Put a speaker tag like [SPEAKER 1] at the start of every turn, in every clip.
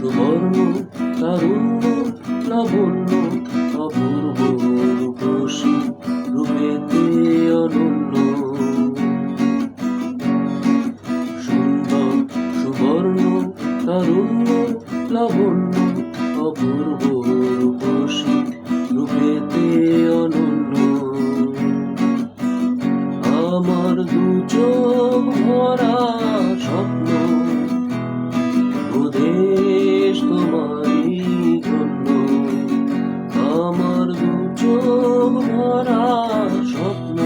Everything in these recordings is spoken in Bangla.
[SPEAKER 1] সুবর্ণ তারুণ্য লাবণ্য অপূর্ব রূপসী রূপেতে অনন্য সুন্দর সুবর্ণ তারুণ্য লাবণ্য অপূর্ব রূপসী রূপেতে অনন্য আমার দু চোখ ভরা স্বপ্ন ওদেশ তোমারই জন্য আমার দু চোখ ভরা স্বপ্ন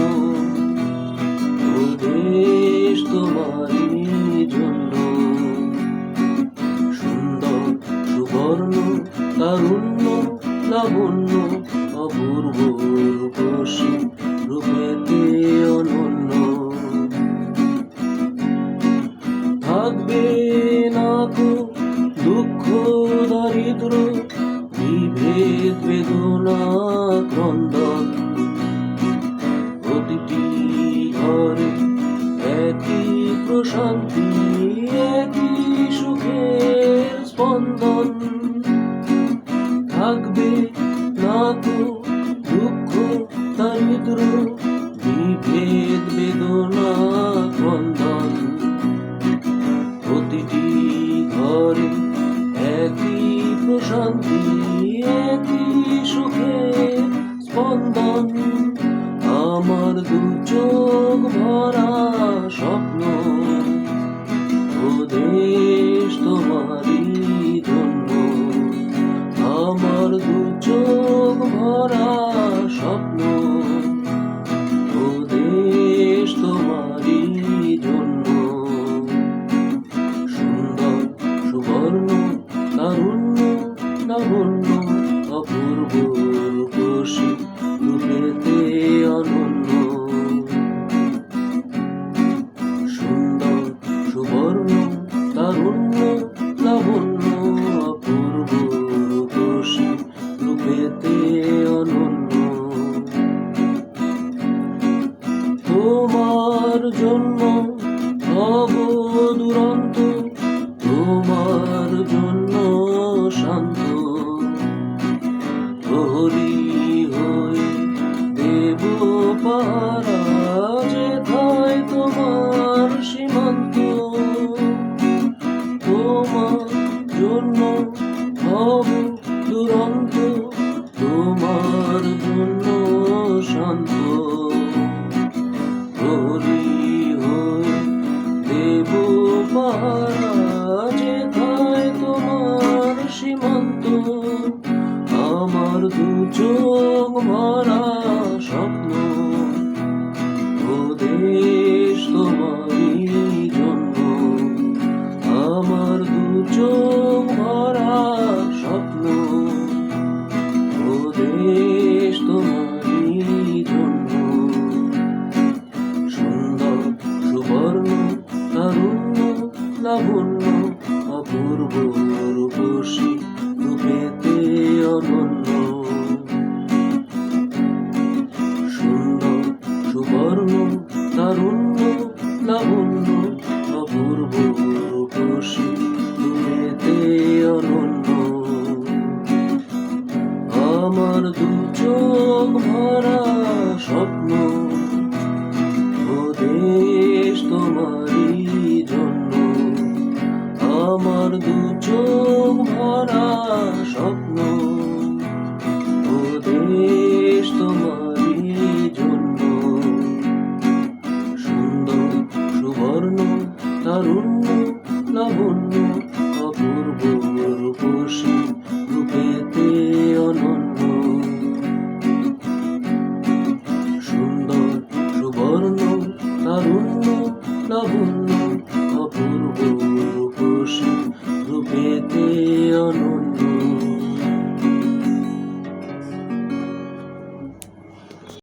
[SPEAKER 1] ওদেশ তোমারই জন্য সুন্দর সুবর্ণ তারুণ্য লাবণ্য অপূর্ব রূপসী রূপেতে অনন্য থাকবে না কো দুঃখ দারিদ্র বিভেদ বেদনা ক্রন্দন প্রতিটি ঘরে একই প্রশান্তি একই সুখের স্পন্দন থাকবে না কো দুঃখ দারিদ্র বিভেদ বেদনা ক্রন্দন প্রতিটি ঘরে একই প্রশান্তি একই সুখের স্পন্দন আমার দু চোখ ভরা স্বপ্ন ওদেশ তোমারই জন্য আমার দু চোখ ভরা স্বপ্ন ওদেশ তোমারই জন্য সুন্দর সুবর্ণ তারুণ্য লাবণ্য অপূর্ব রূপসী রূপেতে অনন্য সুন্দর সুবর্ণ তারুণ্য লাবণ্য অপূর্ব রূপসী রূপেতে অনন্য তোমার জন্য হব দুরন্ত তোমার জন্য শান্ত প্রহরী হয়ে দেব পাহারা যেথায় তোমার সীমান্ত তোমার জন্য হব দুরন্ত তোমার জন্য শান্ত প্রহরী হয়ে দেব পাহারা যেথায় তোমার সীমান্ত আমার দু চোখ ভরা স্বপ্ন ওদেশ তোমারই জন্য আমার দু চোখ ভরা স্বপ্ন ওদেশ তোমারই জন্য সুন্দর সুবর্ণ তারুণ্য লাবণ্য অপূর্ব রূপসী রূপেতে অনন্য সুন্দর সুবর্ণ তারুণ্য লাবণ্য অপূর্ব রূপসী রূপেতে অনন্য আমার দু চোখ ভরা স্বপ্ন ওদেশ তোমারই জন্য আমার দু চোখ ভরা স্বপ্ন ওদেশ তোমারই জন্য সুন্দর সুবর্ণ তারুণ্য লাবণ্য অপূর্ব রূপসী রূপেতে অনন্য সুন্দর সুবর্ণ তারুণ্য লাবণ্য অপূর্ব রূপসী রূপেতে অনন্য